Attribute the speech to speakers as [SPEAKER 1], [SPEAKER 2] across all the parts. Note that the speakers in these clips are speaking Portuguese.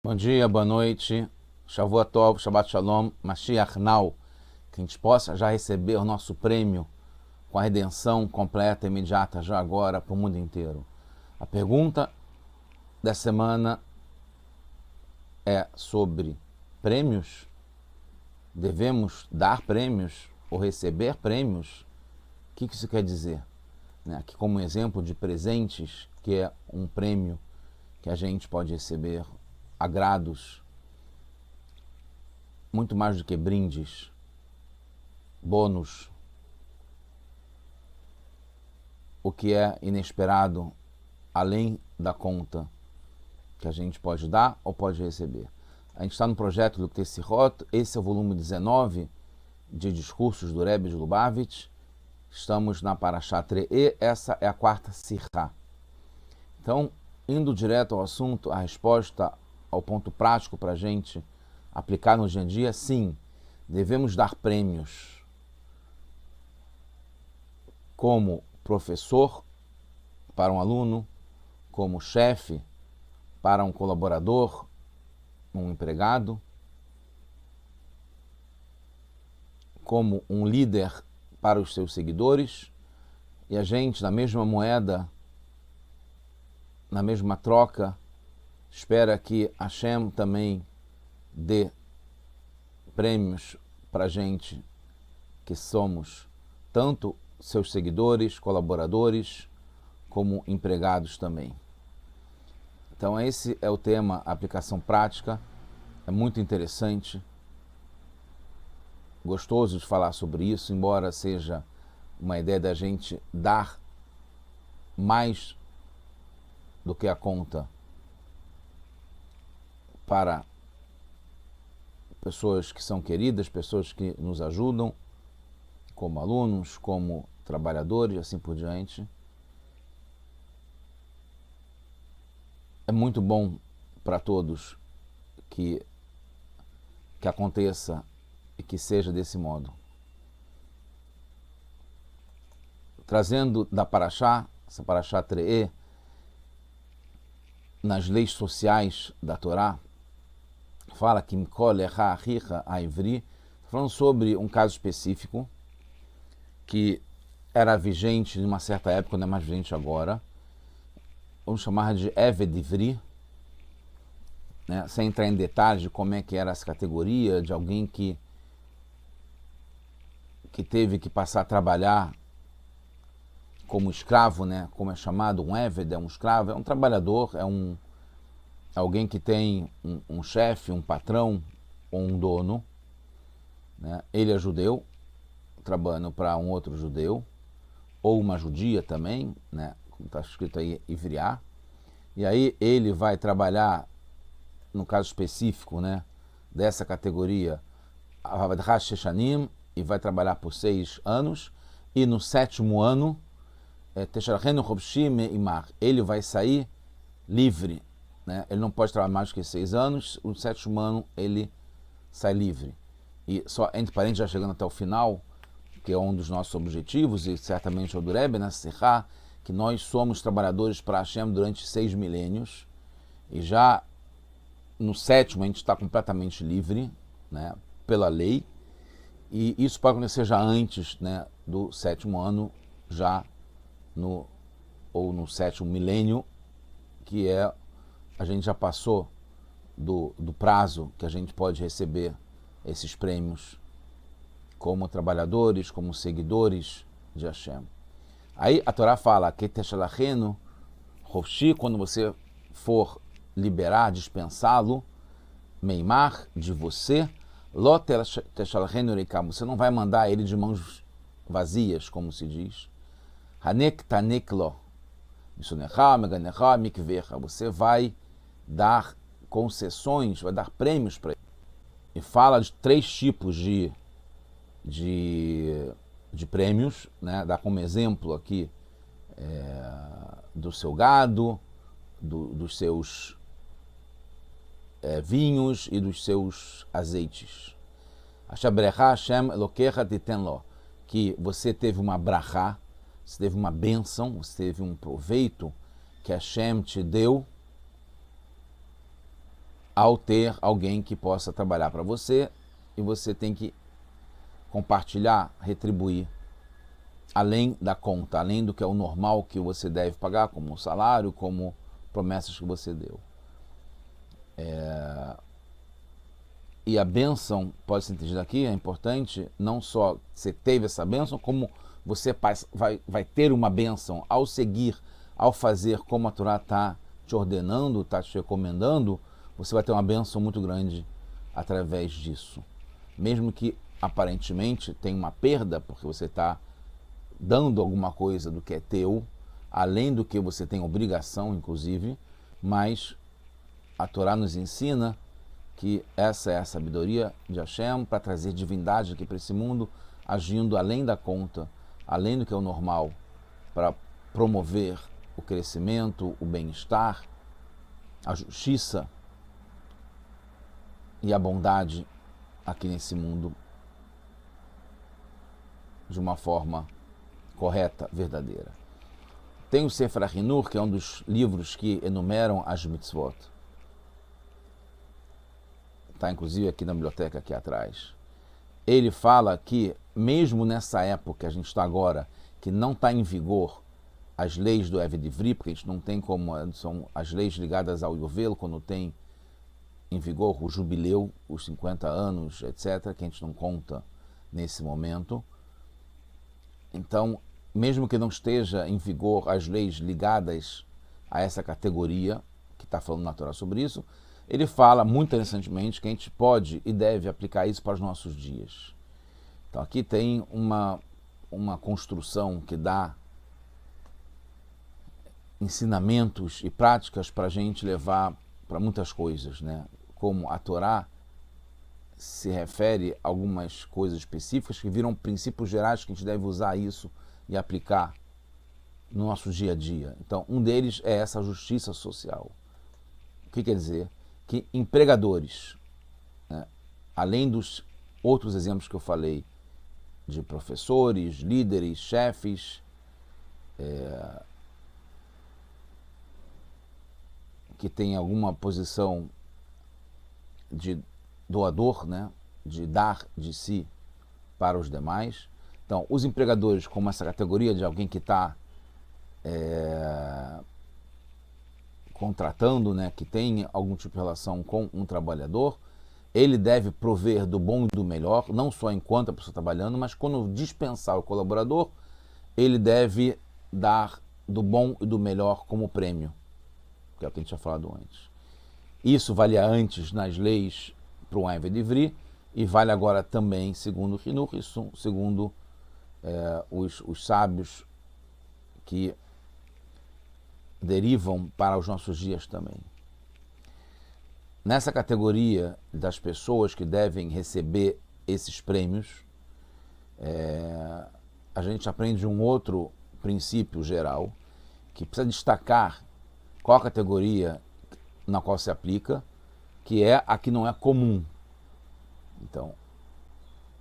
[SPEAKER 1] Bom dia, boa noite, Shavua Tov, Shabbat Shalom, Mashiach Now, que a gente possa já receber o nosso prêmio com a redenção completa e imediata já agora para o mundo inteiro. A pergunta dessa semana é sobre prêmios. Devemos dar prêmios ou receber prêmios? O que isso quer dizer? Aqui como exemplo de presentes, que é um prêmio que a gente pode receber, agrados, muito mais do que brindes, bônus, o que é inesperado, além da conta que a gente pode dar ou pode receber. A gente está no projeto do Tessirot, esse é o volume 19 de discursos do Rebbe de Lubavitch. Estamos na Parashá Tre'e, essa é a quarta Sirá. Então, indo direto ao assunto, a resposta ao ponto prático para a gente aplicar no dia a dia, sim, devemos dar prêmios como professor para um aluno, como chefe para um colaborador, um empregado, como um líder para os seus seguidores, e a gente, na mesma moeda, na mesma troca, espera que Hashem também dê prêmios para a gente que somos tanto seus seguidores, colaboradores, como empregados também. Então esse é o tema, a aplicação prática, é muito interessante, gostoso de falar sobre isso, embora seja uma ideia da gente dar mais do que a conta para pessoas que são queridas, pessoas que nos ajudam, como alunos, como trabalhadores, assim por diante. É muito bom para todos que aconteça e que seja desse modo. Trazendo da Parashá, essa Parashá Tre'e, nas leis sociais da Torá, fala que Mikol Echa Achicha Aivri, falando sobre um caso específico que era vigente em uma certa época, não é mais vigente agora. Vamos chamar de Eved Ivri, né? Sem entrar em detalhes de como é que era essa categoria, de alguém que teve que passar a trabalhar como escravo, né? Como é chamado, um Eved é um escravo, é um trabalhador, é alguém que tem um chefe, um patrão ou um dono, né? Ele é judeu, trabalhando para um outro judeu, ou uma judia também, né? Como está escrito aí, Ivriá. E aí ele vai trabalhar, no caso específico, né, dessa categoria, Avadhash Sheshanim, e vai trabalhar por 6 anos, e no 7º ano, Tesharachenu Chobshim Imar, ele vai sair livre, né? Ele não pode trabalhar mais do que 6 anos, no 7º ano ele sai livre. E só, entre parênteses, já chegando até o final, que é um dos nossos objetivos, e certamente é o do Rebbe, na Sirá, que nós somos trabalhadores para Hashem durante 6 milênios, e já no 7º a gente está completamente livre, né, pela lei, e isso pode acontecer já antes, né, do 7º ano, já no 7º milênio, que é, a gente já passou do prazo que a gente pode receber esses prêmios como trabalhadores, como seguidores de Hashem. Aí a Torá fala que Teshalachenu Roshi, quando você for liberar, dispensá-lo, Meimar, de você, Lo Teshalachenu Reikam, você não vai mandar ele de mãos vazias, como se diz. Hanek Tanek Lo, Misunecha, Meganecha, Mikvecha, você vai dar concessões, vai dar prêmios para ele. E fala de 3 tipos de prêmios, né? Dá como exemplo aqui do seu gado, dos seus vinhos e dos seus azeites. Ashabrecha Hashem Elokecha Titen Lo, que você teve uma brachá, você teve uma bênção, você teve um proveito que Hashem te deu ao ter alguém que possa trabalhar para você e você tem que compartilhar, retribuir, além da conta, além do que é o normal que você deve pagar, como o salário, como promessas que você deu. E a bênção pode ser entendida aqui, é importante, não só você teve essa bênção, como você vai ter uma bênção ao seguir, ao fazer como a Torá está te ordenando, está te recomendando, você vai ter uma bênção muito grande através disso. Mesmo que aparentemente tenha uma perda, porque você está dando alguma coisa do que é teu, além do que você tem obrigação, inclusive, mas a Torá nos ensina que essa é a sabedoria de Hashem para trazer divindade aqui para esse mundo, agindo além da conta, além do que é o normal, para promover o crescimento, o bem-estar, a justiça e a bondade aqui nesse mundo de uma forma correta, verdadeira. Tem o Sefer HaChinur, que é um dos livros que enumeram as mitzvot. Está inclusive aqui na biblioteca aqui atrás. Ele fala que mesmo nessa época que a gente está agora, que não está em vigor as leis do Eved Ivri, porque a gente não tem como, são as leis ligadas ao Yovel, quando tem em vigor o jubileu, os 50 anos, etc., que a gente não conta nesse momento. Então, mesmo que não esteja em vigor as leis ligadas a essa categoria, que está falando na Torá sobre isso, ele fala muito interessantemente que a gente pode e deve aplicar isso para os nossos dias. Então aqui tem uma construção que dá ensinamentos e práticas para a gente levar para muitas coisas, né? Como a Torá se refere a algumas coisas específicas que viram princípios gerais que a gente deve usar isso e aplicar no nosso dia a dia. Então, um deles é essa justiça social. O que quer dizer? Que empregadores, né, além dos outros exemplos que eu falei, de professores, líderes, chefes, que têm alguma posição de doador, né, de dar de si para os demais. Então, os empregadores, como essa categoria de alguém que está contratando, né, que tem algum tipo de relação com um trabalhador, ele deve prover do bom e do melhor, não só enquanto a pessoa está trabalhando, mas quando dispensar o colaborador, ele deve dar do bom e do melhor como prêmio, que é o que a gente tinha falado antes. Isso valia antes nas leis para o Eved Ivri e vale agora também, segundo o Hinur, isso segundo os sábios que derivam para os nossos dias também. Nessa categoria das pessoas que devem receber esses prêmios, a gente aprende um outro princípio geral, que precisa destacar qual a categoria na qual se aplica, que é a que não é comum. Então,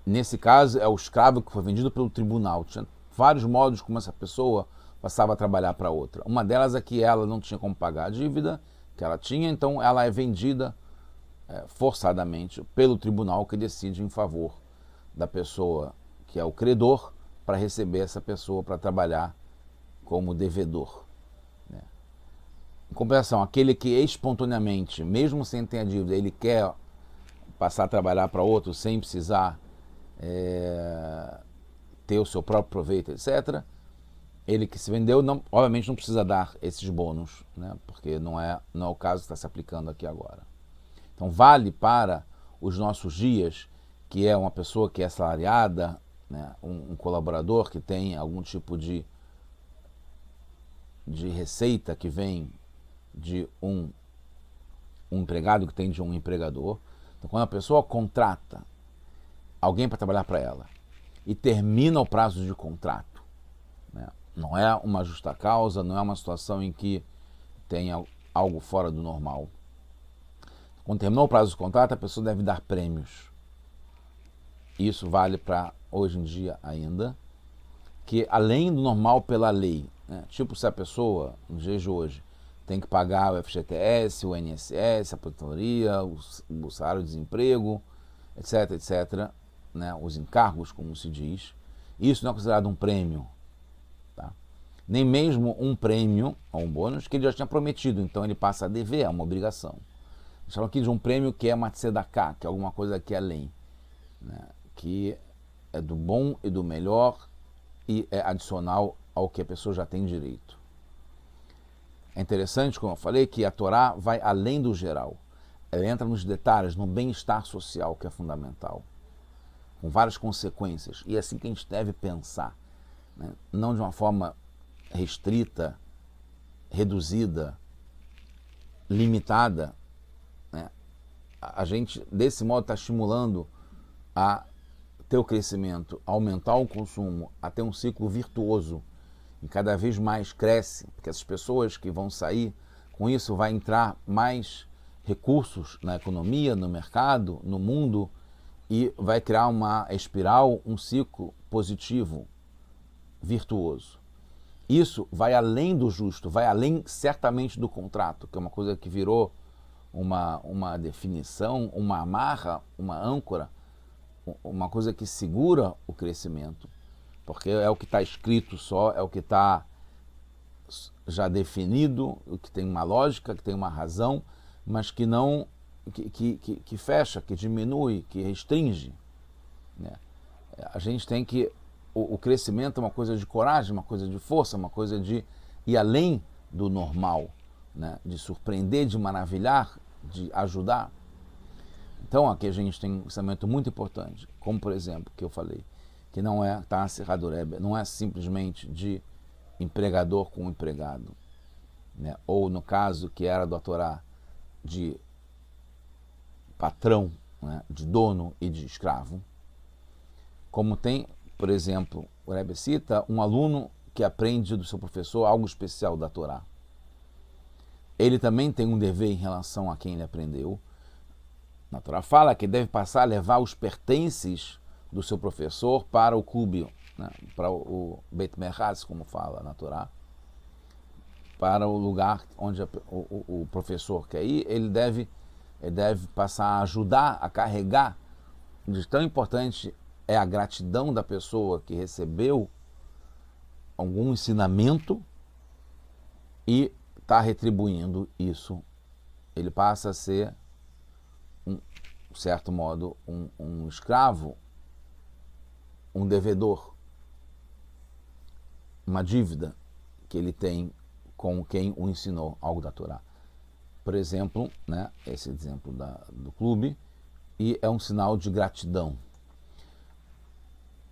[SPEAKER 1] nesse caso, é o escravo que foi vendido pelo tribunal. Tinha vários modos como essa pessoa passava a trabalhar para outra. Uma delas é que ela não tinha como pagar a dívida que ela tinha, então ela é vendida forçadamente pelo tribunal, que decide em favor da pessoa que é o credor para receber essa pessoa para trabalhar como devedor. Em compensação, aquele que espontaneamente, mesmo sem ter a dívida, ele quer passar a trabalhar para outro sem precisar ter o seu próprio proveito, etc., ele que se vendeu, obviamente não precisa dar esses bônus, né? Porque não é o caso que está se aplicando aqui agora. Então vale para os nossos dias, que é uma pessoa que é assalariada, né? Um colaborador que tem algum tipo de receita que vem de um empregado, que tem de um empregador. Então quando a pessoa contrata alguém para trabalhar para ela e termina o prazo de contrato, né? Não é uma justa causa, não é uma situação em que tem algo fora do normal. Quando terminou o prazo de contrato, a pessoa deve dar prêmios. Isso vale para hoje em dia ainda, que além do normal pela lei, né? Tipo, se a pessoa, nos dias de hoje, tem que pagar o FGTS, o INSS, a aposentadoria, o salário-desemprego, etc, etc, né? Os encargos, como se diz. Isso não é considerado um prêmio, tá? Nem mesmo um prêmio ou um bônus que ele já tinha prometido, então ele passa a dever, é uma obrigação. Eles falam aqui de um prêmio que é uma tzedakah, que é alguma coisa que é além, né? Que é do bom e do melhor e é adicional ao que a pessoa já tem direito. É interessante, como eu falei, que a Torá vai além do geral. Ela entra nos detalhes, no bem-estar social, que é fundamental, com várias consequências. E é assim que a gente deve pensar, né? Não de uma forma restrita, reduzida, limitada, né? A gente, desse modo, está estimulando a ter o crescimento, a aumentar o consumo, a ter um ciclo virtuoso, e cada vez mais cresce, porque essas pessoas que vão sair, com isso vai entrar mais recursos na economia, no mercado, no mundo, e vai criar uma espiral, um ciclo positivo, virtuoso. Isso vai além do justo, vai além certamente do contrato, que é uma coisa que virou uma definição, uma amarra, uma âncora, uma coisa que segura o crescimento, porque é o que está escrito só, é o que está já definido, o que tem uma lógica, que tem uma razão, mas que não que fecha, que diminui, que restringe, né? A gente tem que o crescimento é uma coisa de coragem, uma coisa de força, uma coisa de ir além do normal, né? De surpreender, de maravilhar, de ajudar. Então aqui a gente tem um pensamento muito importante, como por exemplo, que eu falei, que não é, tá, não é simplesmente de empregador com empregado, né? Ou no caso que era do Torá, de patrão, né? De dono e de escravo, como tem, por exemplo, o Rebbe cita um aluno que aprende do seu professor algo especial da Torá. Ele também tem um dever em relação a quem ele aprendeu. Na Torá fala que deve passar a levar os pertences do seu professor para o clube, né? Para o Beit Merhaz, como fala na Torá, para o lugar onde o professor quer ir, ele deve passar a ajudar, a carregar. De tão importante é a gratidão da pessoa que recebeu algum ensinamento e está retribuindo isso. Ele passa a ser, de certo modo, um escravo, um devedor, uma dívida que ele tem com quem o ensinou algo da Torá. Por exemplo, né, esse exemplo do clube, e é um sinal de gratidão.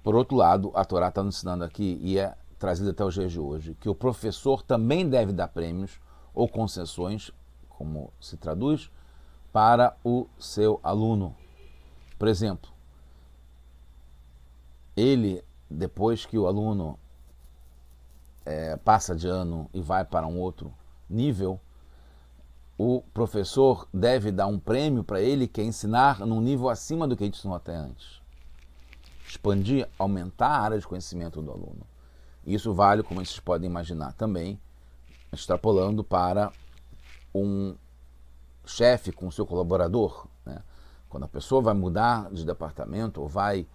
[SPEAKER 1] Por outro lado, a Torá está nos ensinando aqui, e é trazida até os dias de hoje, que o professor também deve dar prêmios ou concessões, como se traduz, para o seu aluno. Por exemplo, ele, depois que o aluno passa de ano e vai para um outro nível, o professor deve dar um prêmio para ele, que é ensinar num nível acima do que ele ensinou até antes. Expandir, aumentar a área de conhecimento do aluno. Isso vale, como vocês podem imaginar também, extrapolando para um chefe com seu colaborador, né? Quando a pessoa vai mudar de departamento ou vai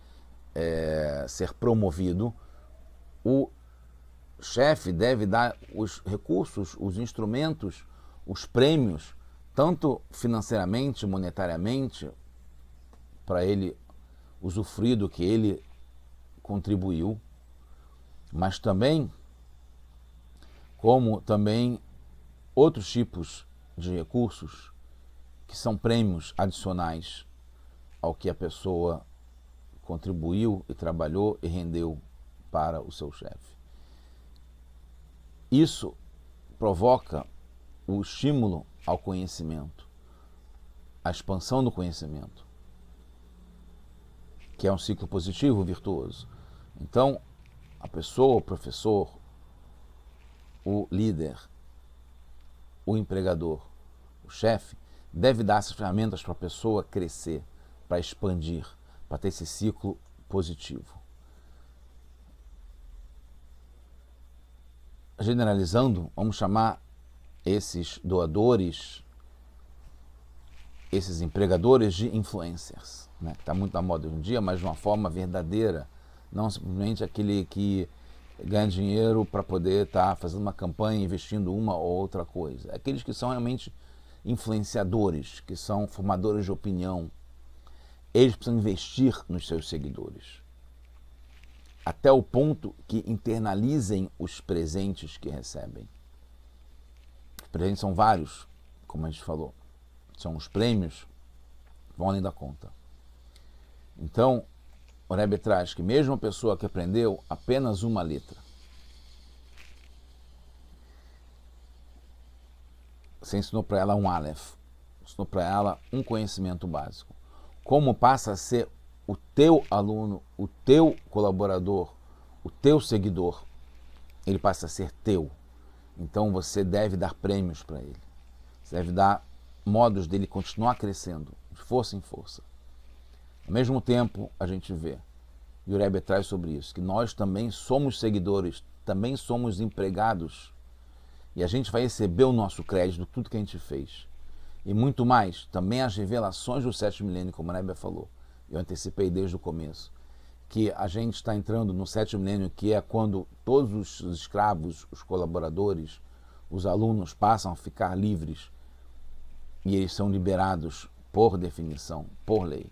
[SPEAKER 1] ser promovido, o chefe deve dar os recursos, os instrumentos, os prêmios, tanto financeiramente, monetariamente, para ele usufruir do que ele contribuiu, mas também como também outros tipos de recursos que são prêmios adicionais ao que a pessoa contribuiu e trabalhou e rendeu para o seu chefe. Isso provoca o estímulo ao conhecimento, a expansão do conhecimento, que é um ciclo positivo, virtuoso. Então, a pessoa, o professor, o líder, o empregador, o chefe, deve dar essas ferramentas para a pessoa crescer, para expandir, para ter esse ciclo positivo. Generalizando, vamos chamar esses doadores, esses empregadores de influencers, né? Que está muito na moda hoje em dia, mas de uma forma verdadeira, não simplesmente aquele que ganha dinheiro para poder estar fazendo uma campanha, investindo uma ou outra coisa. Aqueles que são realmente influenciadores, que são formadores de opinião, eles precisam investir nos seus seguidores, até o ponto que internalizem os presentes que recebem. Os presentes são vários, como a gente falou. São os prêmios, vão além da conta. Então, o Rebbe traz que mesmo a pessoa que aprendeu apenas uma letra, você ensinou para ela um Aleph, ensinou para ela um conhecimento básico. Como passa a ser o teu aluno, o teu colaborador, o teu seguidor, ele passa a ser teu. Então você deve dar prêmios para ele. Você deve dar modos dele continuar crescendo, de força em força. Ao mesmo tempo, a gente vê, e o Rebbe traz sobre isso, que nós também somos seguidores, também somos empregados, e a gente vai receber o nosso crédito, tudo que a gente fez. E muito mais, também as revelações do sétimo milênio, como o Rebbe falou, eu antecipei desde o começo, que a gente está entrando no sétimo milênio, que é quando todos os escravos, os colaboradores, os alunos passam a ficar livres, e eles são liberados por definição, por lei.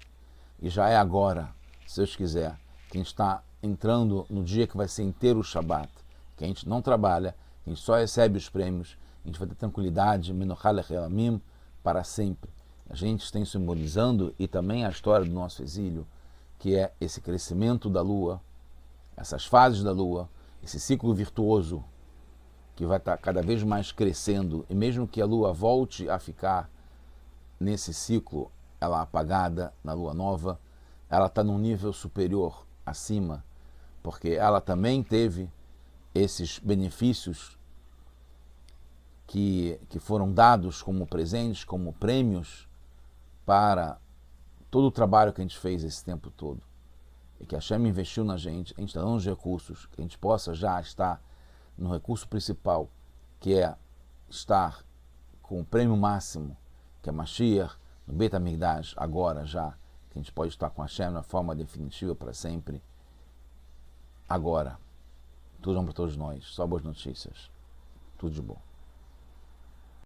[SPEAKER 1] E já é agora, se Deus quiser, que a gente está entrando no dia que vai ser inteiro o Shabat, que a gente não trabalha, a gente só recebe os prêmios, a gente vai ter tranquilidade, Menochá Lechelamim, para sempre. A gente está simbolizando, e também a história do nosso exílio, que é esse crescimento da Lua, essas fases da Lua, esse ciclo virtuoso que vai estar cada vez mais crescendo, e mesmo que a Lua volte a ficar nesse ciclo, ela apagada na Lua nova, ela está num nível superior, acima, porque ela também teve esses benefícios que foram dados como presentes, como prêmios para todo o trabalho que a gente fez esse tempo todo. E que a Hashem investiu na gente, a gente está dando os recursos, que a gente possa já estar no recurso principal, que é estar com o prêmio máximo, que é Mashiach, no Beit HaMikdash, agora já, que a gente pode estar com a Hashem na forma definitiva para sempre. Agora, tudo bom para todos nós, só boas notícias, tudo de bom.